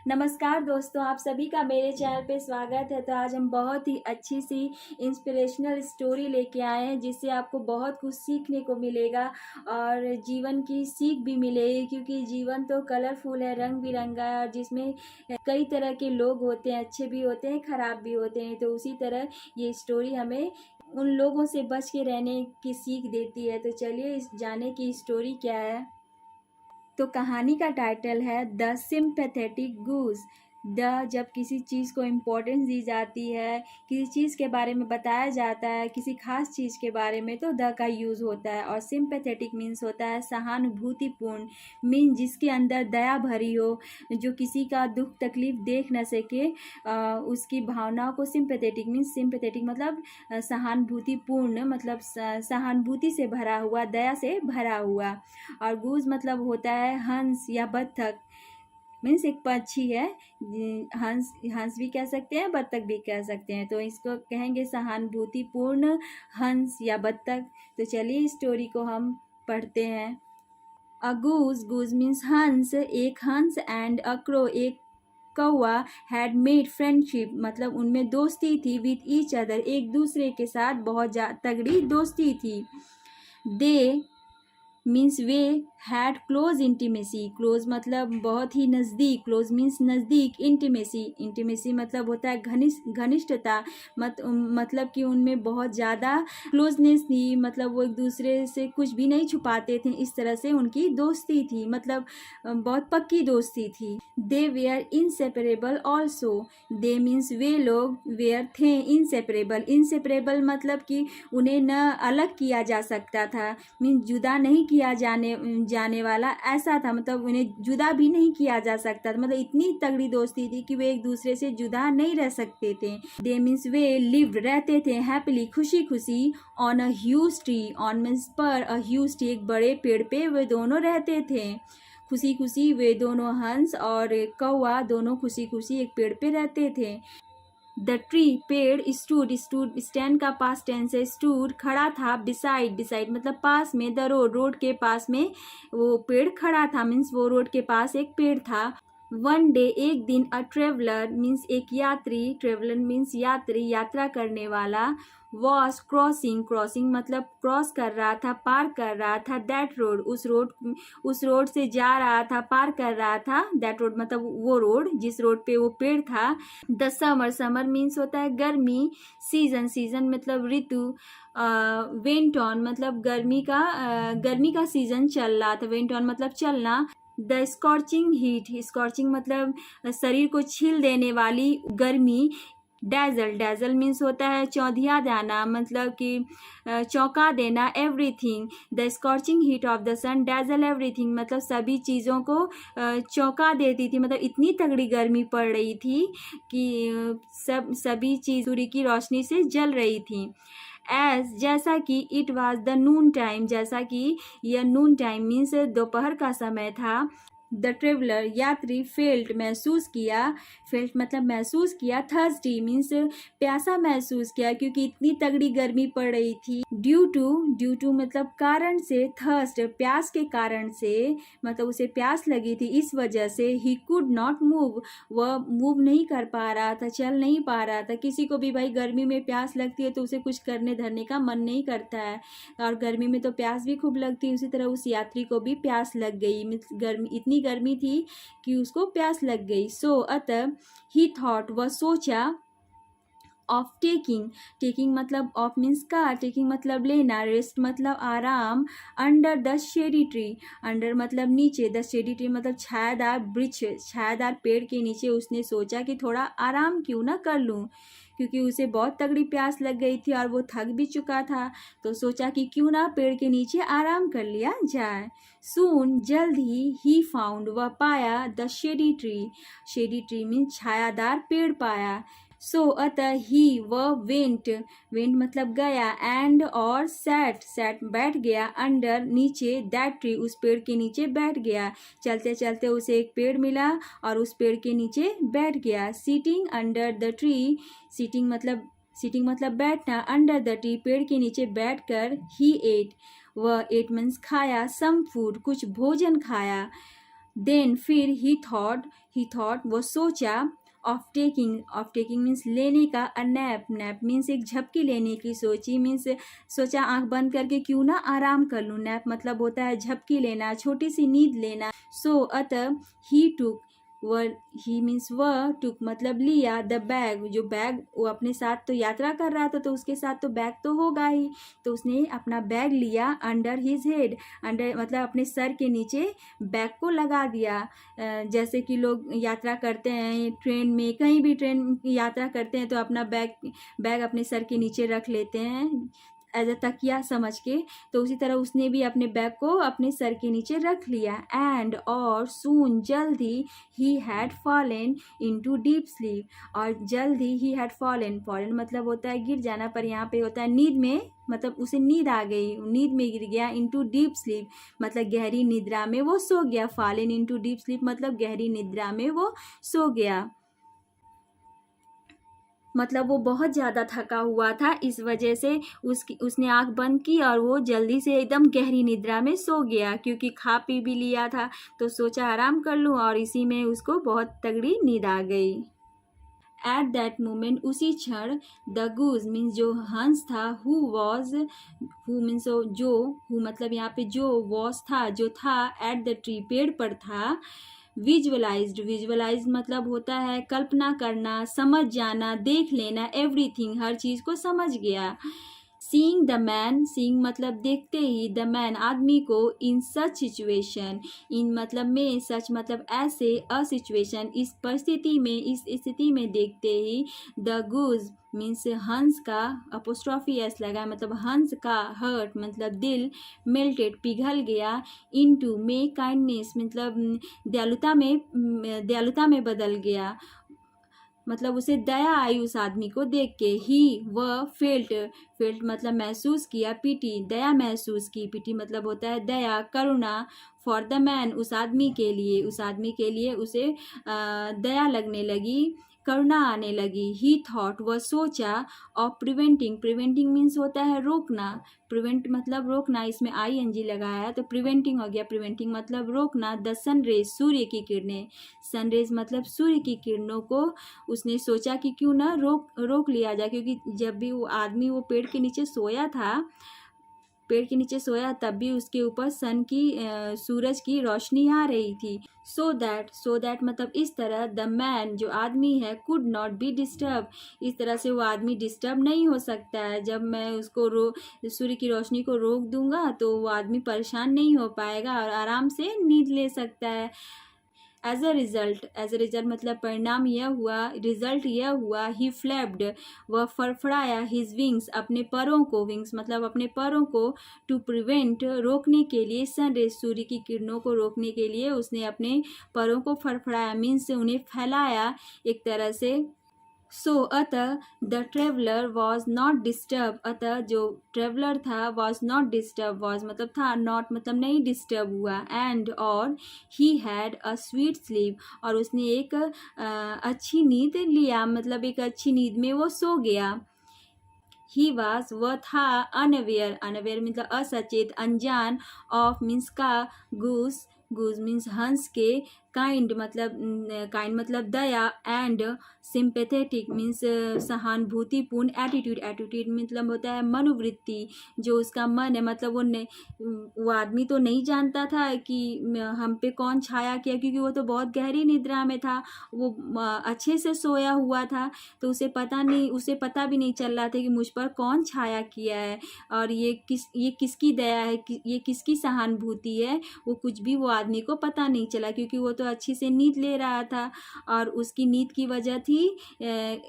नमस्कार दोस्तों, आप सभी का मेरे चैनल पे स्वागत है। तो आज हम बहुत ही अच्छी सी इंस्पिरेशनल स्टोरी लेके आए हैं जिससे आपको बहुत कुछ सीखने को मिलेगा और जीवन की सीख भी मिलेगी, क्योंकि जीवन तो कलरफुल है, रंग बिरंगा है और जिसमें कई तरह के लोग होते हैं, अच्छे भी होते हैं, खराब भी होते हैं। तो उसी तरह ये स्टोरी हमें उन लोगों से बच के रहने की सीख देती है। तो चलिए इस जाने की स्टोरी क्या है। तो कहानी का टाइटल है द सिंपैथेटिक गूज। जब किसी चीज़ को इम्पोर्टेंस दी जाती है, किसी चीज़ के बारे में बताया जाता है, किसी खास चीज़ के बारे में, तो द का यूज़ होता है। और सिंपैथेटिक मीन्स होता है सहानुभूतिपूर्ण, मीन जिसके अंदर दया भरी हो, जो किसी का दुख तकलीफ देख न सके, उसकी भावनाओं को सिंपैथेटिक मीन्स, सिंपैथेटिक मतलब सहानुभूतिपूर्ण, मतलब सहानुभूति से भरा हुआ, दया से भरा हुआ। और गूज मतलब होता है हंस या बत्तख, मीन्स एक पक्षी है। हंस हंस भी कह सकते हैं, बत्तख भी कह सकते हैं। तो इसको कहेंगे सहानुभूतिपूर्ण हंस या बत्तख। तो चलिए स्टोरी को हम पढ़ते हैं। अ गूज, गूज मीन्स हंस, एक हंस, एंड अ क्रो, एक कौआ, हैड मेड फ्रेंडशिप मतलब उनमें दोस्ती थी, विथ ईच अदर, एक दूसरे के साथ बहुत तगड़ी दोस्ती थी। दे means way had close intimacy, close मतलब बहुत ही नज़दीक, क्लोज मीन्स नज़दीक, इंटीमेसी, इंटीमेसी मतलब होता है घनिष्ठता, मतलब कि उनमें बहुत ज़्यादा क्लोजनेस थी, मतलब वो एक दूसरे से कुछ भी नहीं छुपाते थे, इस तरह से उनकी दोस्ती थी, मतलब बहुत पक्की दोस्ती थी। They were inseparable also, they means वे लोग, वेयर थे इनसेपरेबल, इनसेपरेबल मतलब कि उन्हें न अलग किया जा सकता था, मीन्स जुदा नहीं किया जाने वाला, ऐसा था, मतलब उन्हें जुदा भी नहीं किया जा सकता था, मतलब इतनी तगड़ी दोस्ती थी कि वे एक दूसरे से जुदा नहीं रह सकते थे। दे मीन्स वे लिव्ड रहते थे, हैप्पीली खुशी खुशी, on a huge tree, on means पर, अ ह्यूज ट्री एक बड़े पेड़ पे वे दोनों रहते थे। खुशी खुशी वे दोनों, हंस और कौआ, दोनों खुशी खुशी एक पेड़ पे रहते थे। द ट्री पेड़, स्टूड, स्टूड स्टैंड का पास टेंस है, स्टूड खड़ा था, बिसाइड, बिसाइड मतलब पास में, द रोड, रोड के पास में वो पेड़ खड़ा था, मीन्स वो रोड के पास एक पेड़ था। वन डे एक दिन, अ ट्रेवलर मीन्स एक यात्री, ट्रेवलर मीन्स यात्री, यात्रा करने वाला, वॉज क्रॉसिंग, क्रॉसिंग मतलब क्रॉस कर रहा था, पार कर रहा था, दैट रोड, उस रोड से जा रहा था, पार कर रहा था, दैट रोड मतलब वो रोड जिस रोड पे वो पेड़ था। द समर, समर मीन्स होता है गर्मी, सीजन, सीजन मतलब ऋतु, वेंट ऑन मतलब गर्मी का सीजन चल रहा था, वेंट ऑन मतलब चलना। द स्कॉर्चिंग हीट, स्कॉर्चिंग मतलब शरीर को छील देने वाली गर्मी। डैजल, डैजल मीन्स होता है चौंधिया जाना, मतलब कि चौंका देना, everything, the scorching heat of the sun dazzle everything मतलब सभी चीज़ों को चौंका देती थी, मतलब इतनी तगड़ी गर्मी पड़ रही थी कि सभी चीज़ सूर्य की रोशनी से जल रही थी। एज जैसा कि, it was the Noon time, जैसा कि यह नून टाइम मीन्स दोपहर का समय था। द ट्रेवलर यात्री, फेल्ट महसूस किया, फेल्ट मतलब महसूस किया, थर्स्टी मीन्स प्यासा महसूस किया, क्योंकि इतनी तगड़ी गर्मी पड़ रही थी। ड्यू टू मतलब कारण से, थर्स्ट प्यास के कारण से, मतलब उसे प्यास लगी थी, इस वजह से। ही कुड नॉट मूव, वह मूव नहीं कर पा रहा था, चल नहीं पा रहा था। किसी को भी भाई गर्मी में प्यास लगती है तो उसे कुछ करने धरने का मन नहीं करता है, और गर्मी में तो प्यास भी खूब लगती है। उसी तरह उस यात्री को भी प्यास लग गई, मीन्स इतनी गर्मी थी कि उसको प्यास लग गई। सो अतः ही थॉट, वह सोचा, ऑफ टेकिंग, टेकिंग मतलब ऑफ मीन्स का, टेकिंग मतलब लेना, रेस्ट मतलब आराम, under the shady tree, under मतलब नीचे, द शेडी ट्री मतलब छायादार वृक्ष, छायादार पेड़ के नीचे उसने सोचा कि थोड़ा आराम क्यों ना कर लूँ, क्योंकि उसे बहुत तगड़ी प्यास लग गई थी और वो थक भी चुका था। तो सोचा कि क्यों ना पेड़ के नीचे आराम कर लिया जाए। सून जल्द ही फाउंड वह पाया, द शेडी ट्री मीन्स छायादार पेड़ पाया। सो अतः ही वह वेंट, वेंट मतलब गया, एंड और सैट बैठ गया, अंडर नीचे, दैट ट्री उस पेड़ के नीचे बैठ गया। चलते चलते उसे एक पेड़ मिला और उस पेड़ के नीचे बैठ गया। Sitting under the tree, sitting मतलब बैठना, अंडर द ट्री पेड़ के नीचे बैठकर, ही एट, वह एट मीन्स खाया, सम फूड कुछ भोजन खाया। देन फिर ही थॉट वो सोचा ऑफ टेकिंग मीन्स लेने का, अ नैप मीन्स एक झपकी लेने की सोची, मीन्स सोचा आंख बंद करके क्यों ना आराम कर लूँ। नैप मतलब होता है झपकी लेना, छोटी सी नींद लेना। सो अतः ही टुक वह ही मीन्स वह टुक मतलब लिया, द बैग जो बैग वो अपने साथ तो यात्रा कर रहा था तो उसके साथ तो बैग तो होगा ही, तो उसने अपना बैग लिया अंडर हिज हेड, अंडर मतलब अपने सर के नीचे बैग को लगा दिया। जैसे कि लोग यात्रा करते हैं ट्रेन में, कहीं भी ट्रेन की यात्रा करते हैं तो अपना बैग अपने सर के नीचे रख लेते हैं एज अ तकिया समझ के, तो उसी तरह उसने भी अपने बैग को अपने सर के नीचे रख लिया। एंड और सून जल्द he had fallen into deep sleep, और जल्द ही हैड फॉलन मतलब होता है गिर जाना, पर यहाँ पे होता है नींद में, मतलब उसे नींद आ गई, नींद में गिर गया। इनटू डीप स्लीप मतलब गहरी निद्रा में वो सो गया। फॉलन इनटू डीप स्लीप मतलब गहरी निद्रा में वो सो गया। मतलब वो बहुत ज़्यादा थका हुआ था, इस वजह से उसने आंख बंद की और वो जल्दी से एकदम गहरी निद्रा में सो गया, क्योंकि खा पी भी लिया था तो सोचा आराम कर लूँ, और इसी में उसको बहुत तगड़ी नींद आ गई। एट दैट मोमेंट उसी क्षण द गूज मीन्स जो हंस था, हु मीन्स जो, हु मतलब यहाँ पे जो, वॉज था जो था, एट द ट्री पेड़ पर था। विजुअलाइज मतलब होता है कल्पना करना, समझ जाना, देख लेना, एवरीथिंग हर चीज को समझ गया। सीइंग द मैन, सीइंग मतलब देखते ही, द मैन आदमी को, इन सच सिचुएशन, इन मतलब में, सच मतलब ऐसे, अ सिचुएशन इस परिस्थिति में, इस स्थिति में देखते ही, द गुज मीन्स हंस का, अपोस्ट्रॉफी एस लगा मतलब हंस का, हर्ट मतलब दिल, मेल्टेड पिघल गया, इनटू में काइंडनेस मतलब दयालुता में बदल गया, मतलब उसे दया आई उस आदमी को देख के। ही वह फेल्ट मतलब महसूस किया, पीटी दया महसूस की, पीटी मतलब होता है दया, करुणा, फॉर द मैन उस आदमी के लिए उसे दया लगने लगी, करुणा आने लगी। ही थॉट वह सोचा, ऑफ प्रिवेंटिंग मीन्स होता है रोकना, प्रिवेंट मतलब रोकना, इसमें ING लगाया है तो प्रिवेंटिंग हो गया, प्रिवेंटिंग मतलब रोकना, द सनरेज सूर्य की किरणें, सनरेज मतलब सूर्य की किरणों को उसने सोचा कि क्यों ना रोक लिया जाए, क्योंकि जब भी वो आदमी वो पेड़ के नीचे तब भी उसके ऊपर सूरज की रोशनी आ रही थी। सो दैट मतलब इस तरह, द मैन जो आदमी है, कुड नॉट बी डिस्टर्ब, इस तरह से वो आदमी डिस्टर्ब नहीं हो सकता है। जब मैं उसको सूर्य की रोशनी को रोक दूंगा तो वो आदमी परेशान नहीं हो पाएगा और आराम से नींद ले सकता है। एज अ रिजल्ट मतलब परिणाम यह हुआ, रिजल्ट यह हुआ, ही फ्लैप्ड वह फड़फड़ाया, हिज विंग्स अपने परों को, विंग्स मतलब अपने परों को, टू प्रिवेंट रोकने के लिए, सनरेज सूर्य की किरणों को रोकने के लिए उसने अपने परों को फड़फड़ाया, मीन्स उन्हें फैलाया एक तरह से। सो अतः the traveller was not disturb, अतः जो ट्रेवलर था वॉज नॉट डिस्टर्ब, वॉज मतलब था, नॉट मतलब नहीं डिस्टर्ब हुआ, एंड और he had a sweet sleep और उसने एक अच्छी नींद लिया, मतलब एक अच्छी नींद में वो सो गया। ही वाज वह था, अनअवेयर मतलब असचेत, अनजान, ऑफ मीन्स का, गूज मीन्स हंस के, काइंड मतलब दया, एंड सिंपेथेटिक मीन्स सहानुभूतिपूर्ण, एटीट्यूड मतलब होता है मनोवृत्ति, जो उसका मन है, मतलब वो आदमी तो नहीं जानता था कि हम पे कौन छाया किया, क्योंकि वो तो बहुत गहरी निद्रा में था, वो अच्छे से सोया हुआ था, तो उसे पता भी नहीं चल रहा था कि मुझ पर कौन छाया किया है, और ये किसकी दया है, ये किसकी सहानुभूति है, वो कुछ भी वो आदमी को पता नहीं चला, क्योंकि वो तो अच्छी से नींद ले रहा था, और उसकी नींद की वजह थी,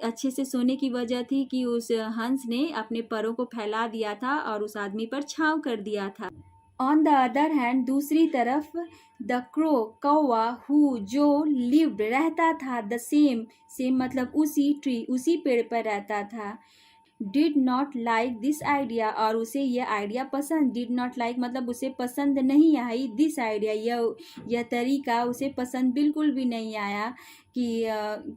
अच्छे से सोने की वजह थी कि उस हंस ने अपने परों को फैला दिया था और उस आदमी पर छांव कर दिया था। ऑन द अदर हैंड दूसरी तरफ, द क्रो कौवा, हु जो, लिव्ड रहता था, द सेम मतलब उसी पेड़ पर रहता था, did not like this idea और उसे यह आइडिया पसंद, डिड नॉट लाइक मतलब उसे पसंद नहीं आई, दिस आइडिया यह तरीका उसे पसंद बिल्कुल भी नहीं आया, कि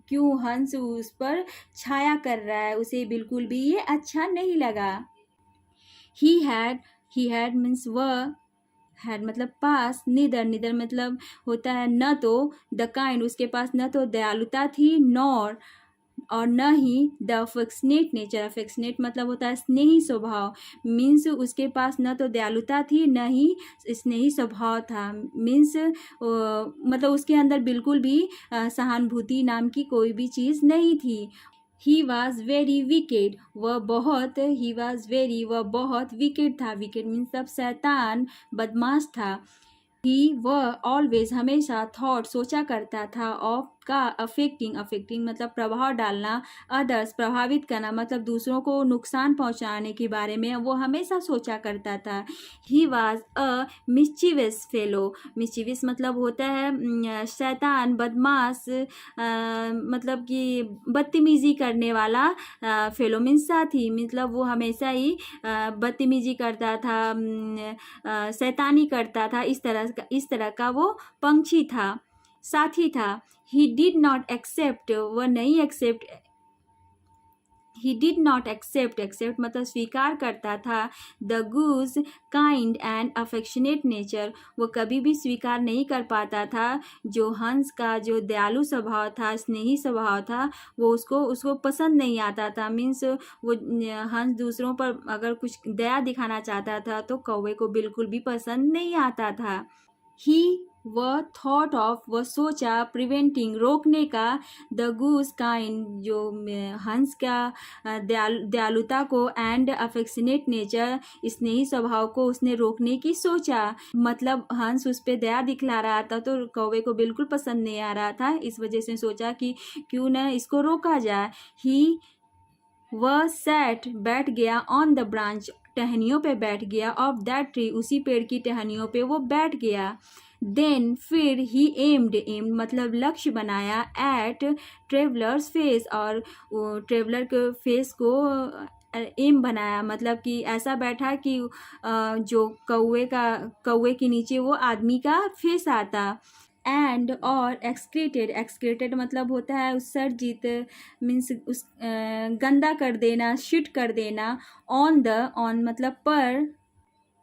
क्यों हंस उस पर छाया कर रहा है, उसे बिल्कुल भी ये अच्छा नहीं लगा। ही हैड मीन्स वह हैड मतलब पास, निदर, निदर मतलब होता है न तो, द काइंड उसके पास न तो दयालुता थी, नॉर और न ही द अफेक्शनेट नेचर, अफेक्शनेट मतलब होता है स्नेही स्वभाव, मीन्स उसके पास न तो दयालुता थी न ही स्नेही स्वभाव था, मीन्स मतलब उसके अंदर बिल्कुल भी सहानुभूति नाम की कोई भी चीज़ नहीं थी। ही वॉज वेरी विकेड, वह बहुत विकेड था, विकेड मीन्स सब शैतान बदमाश था। ही वह ऑलवेज हमेशा थॉट सोचा करता था, ऑफ का अफेक्टिंग, अफेक्टिंग मतलब प्रभाव डालना, अदर्स प्रभावित करना मतलब दूसरों को नुकसान पहुंचाने के बारे में वो हमेशा सोचा करता था। He was a mischievous fellow, mischievous मतलब होता है शैतान बदमाश, मतलब कि बदतमीजी करने वाला, फेलो मीन्स साथी, मतलब वो हमेशा ही बदतमीजी करता था, शैतानी करता था, इस तरह का वो पंछी था, साथी था। ही डिड नॉट एक्सेप्ट, वह नहीं accept, he did not accept, accept मतलब स्वीकार करता था, the goose kind and affectionate nature, वो कभी भी स्वीकार नहीं कर पाता था जो हंस का जो दयालु स्वभाव था, स्नेही स्वभाव था, वो उसको पसंद नहीं आता था, मीन्स वो हंस दूसरों पर अगर कुछ दया दिखाना चाहता था तो कौवे को बिल्कुल भी पसंद नहीं आता था। ही वह थॉट ऑफ, वह सोचा, प्रिवेंटिंग रोकने का, द गूस काइंड जो हंस का दयालुता को, एंड अफेक्शनेट नेचर स्नेही स्वभाव को उसने रोकने की सोचा, मतलब हंस उस पर दया दिखला रहा था तो कौवे को बिल्कुल पसंद नहीं आ रहा था, इस वजह से सोचा कि क्यों न इसको रोका जाए। ही वह सैट बैठ गया, ऑन द ब्रांच टहनियों पे बैठ गया, ऑफ दैट ट्री उसी पेड़ की टहनियों पे वो बैठ गया। देन फिर ही एम्ड, एम्ड मतलब लक्ष्य बनाया, एट ट्रेवलर्स फेस, और ट्रेवलर के फेस को एम बनाया, मतलब कि ऐसा बैठा कि जो कौवे के नीचे वो आदमी का फेस आता। एंड और एक्सक्रीटेड, एक्सक्रीटेड मतलब होता है उत्सर्जित, मीन्स उस गंदा कर देना, शिट कर देना, ऑन द, ऑन मतलब पर,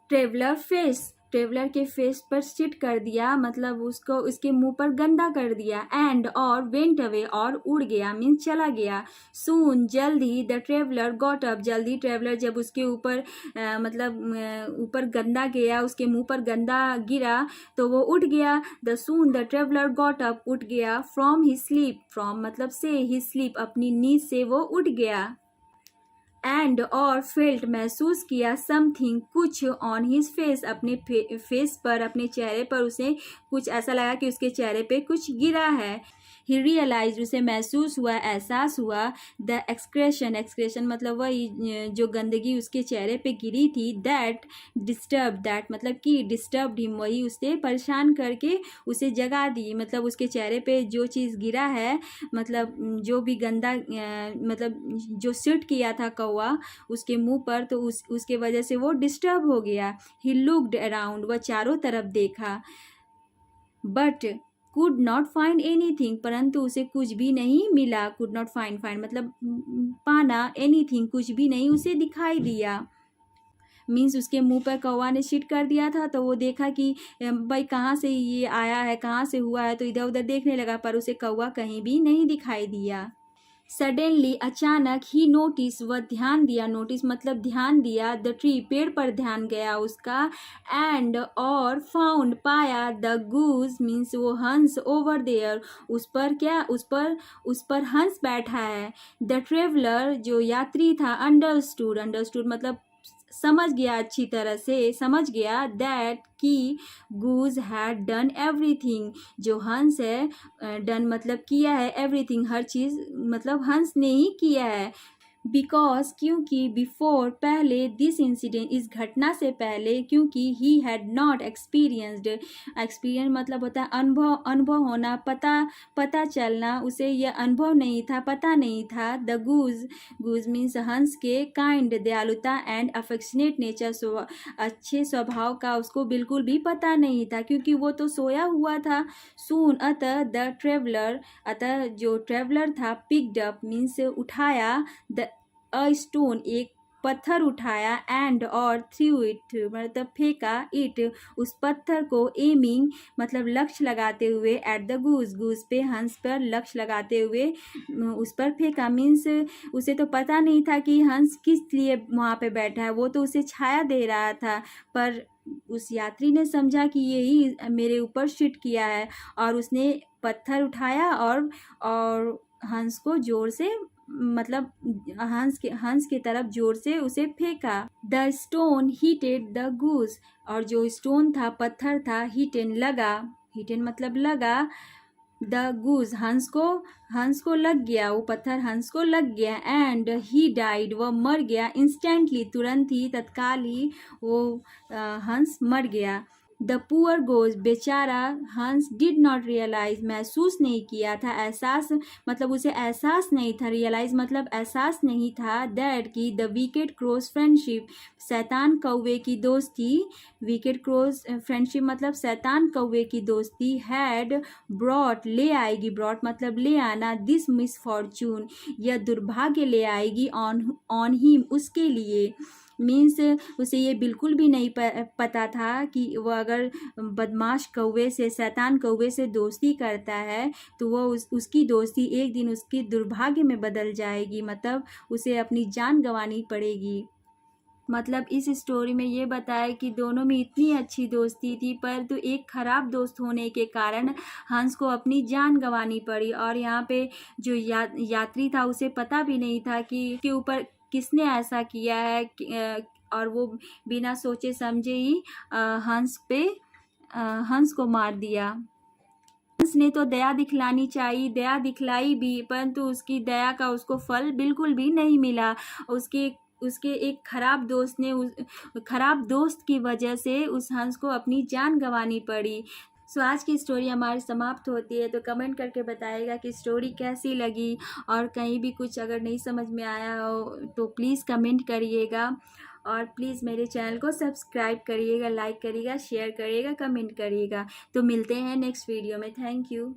ट्रेवलर फेस, ट्रेवलर के फेस पर शिट कर दिया मतलब उसको उसके मुंह पर गंदा कर दिया, एंड और वेंट अवे और उड़ गया, मीन्स चला गया। सून जल्द ही, द ट्रेवलर गॉट अप, जल्दी ट्रेवलर जब उसके ऊपर मतलब ऊपर गंदा गया, उसके मुंह पर गंदा गिरा तो वो उठ गया। The soon the traveller got up उठ गया, फ्रॉम ही स्लीप, फ्रॉम मतलब से, ही स्लीप अपनी नींद से वो उठ गया। एंड और फेल्ट महसूस किया, समथिंग कुछ, ऑन हिज फेस अपने फेस पर, अपने चेहरे पर उसे कुछ ऐसा लगा कि उसके चेहरे पे कुछ गिरा है। ही रियलाइज उसे महसूस हुआ, एहसास हुआ, द एक्सक्रेशन, एक्सक्रेशन मतलब वही जो गंदगी उसके चेहरे पे गिरी थी, दैट डिस्टर्ब, दैट मतलब कि डिस्टर्ब हिम, वही उसे परेशान करके उसे जगा दी, मतलब उसके चेहरे पे जो चीज़ गिरा है, मतलब जो भी गंदा मतलब जो सिट किया था कौवा उसके मुंह पर, तो उसके वजह से वो डिस्टर्ब हो गया। ही लुक्ड अराउंड, वह चारों तरफ देखा, but could not find anything, परंतु उसे कुछ भी नहीं मिला। कुड नॉट फाइंड, फाइंड मतलब पाना, एनीथिंग कुछ भी नहीं उसे दिखाई दिया, मीन्स उसके मुंह पर कौवा ने शिट कर दिया था तो वो देखा कि भाई कहाँ से ये आया है, कहाँ से हुआ है, तो इधर उधर देखने लगा पर उसे कौवा कहीं भी नहीं दिखाई दिया। सडनली अचानक, ही नोटिस वह ध्यान दिया, नोटिस मतलब ध्यान दिया, द ट्री पेड़ पर ध्यान गया उसका, एंड और फाउंड पाया, द गूज मीन्स वो हंस, ओवर देयर उस पर क्या, उस पर हंस बैठा है। द ट्रेवलर जो यात्री था, अंडरस्टूड, अंडरस्टूड मतलब समझ गया, अच्छी तरह से समझ गया, दैट कि गूज हैड डन एवरीथिंग, जो हंस है, डन मतलब किया है, एवरीथिंग हर चीज़ मतलब हंस ने ही किया है। बिकॉज क्योंकि, बिफोर पहले, दिस इंसिडेंट इस घटना से पहले, क्योंकि he had not experienced, experience मतलब होता है अनुभव, अनुभव होना, पता चलना, उसे यह अनुभव नहीं था, पता नहीं था। द गूज, गूज मीन्स हंस के, काइंड दयालुता, एंड अफेक्शनेट नेचर अच्छे स्वभाव का उसको बिल्कुल भी पता नहीं था क्योंकि वो तो सोया हुआ था। सून अतः द ट्रेवलर, जो ट्रेवलर था, पिक्ड अप मीन्स उठाया, द अ स्टोन एक पत्थर उठाया एंड और थ्रू इट मतलब फेंका इट उस पत्थर को, एमिंग मतलब लक्ष्य लगाते हुए, एट द गूस गूस पे हंस पर लक्ष्य लगाते हुए उस पर फेंका। मीन्स उसे तो पता नहीं था कि हंस किस लिए वहाँ पे बैठा है, वो तो उसे छाया दे रहा था, पर उस यात्री ने समझा कि यही मेरे ऊपर शिट किया है और उसने पत्थर उठाया और हंस को जोर से मतलब हंस के तरफ जोर से उसे फेंका। The stone hitted the goose और जो स्टोन था, पत्थर था, हिटन लगा, हिटन मतलब लगा, द गूज हंस को लग गया, वो पत्थर हंस को लग गया, एंड ही डाइड वह मर गया, इंस्टेंटली तुरंत ही, तत्काल ही वो हंस मर गया। द पुअर गोज बेचारा हंस डिड नॉट रियलाइज महसूस नहीं किया था, एहसास मतलब उसे एहसास नहीं था, रियलाइज मतलब एहसास नहीं था, दैट की द विकेट क्रोज फ्रेंडशिप शैतान कौवे की दोस्ती, विकेट क्रोज फ्रेंडशिप मतलब शैतान कौवे की दोस्ती, हैड ब्रॉट ले आएगी, ब्रॉट मतलब ले आना, दिस मिसफॉर्चून यह दुर्भाग्य ले आएगी, ऑन हिम उसके लिए। मीन्स उसे ये बिल्कुल भी नहीं पता था कि वह अगर बदमाश कौवे से, शैतान कौवे से दोस्ती करता है तो वह उसकी दोस्ती एक दिन उसके दुर्भाग्य में बदल जाएगी, मतलब उसे अपनी जान गंवानी पड़ेगी। मतलब इस स्टोरी में ये बताया कि दोनों में इतनी अच्छी दोस्ती थी, परंतु एक खराब दोस्त होने के कारण हंस को अपनी जान गंवानी पड़ी। और यहाँ पे जो यात्री था उसे पता भी नहीं था कि के ऊपर किसने ऐसा किया है और वो बिना सोचे समझे ही हंस को मार दिया। हंस ने तो दया दिखलानी चाहिए, दया दिखलाई भी, परंतु उसकी दया का उसको फल बिल्कुल भी नहीं मिला। उसके एक खराब दोस्त ने खराब दोस्त की वजह से उस हंस को अपनी जान गंवानी पड़ी। सो आज की स्टोरी हमारी समाप्त होती है, तो कमेंट करके बताइएगा कि स्टोरी कैसी लगी, और कहीं भी कुछ अगर नहीं समझ में आया हो तो प्लीज़ कमेंट करिएगा, और प्लीज़ मेरे चैनल को सब्सक्राइब करिएगा, लाइक करिएगा, शेयर करिएगा, कमेंट करिएगा। तो मिलते हैं नेक्स्ट वीडियो में। Thank you.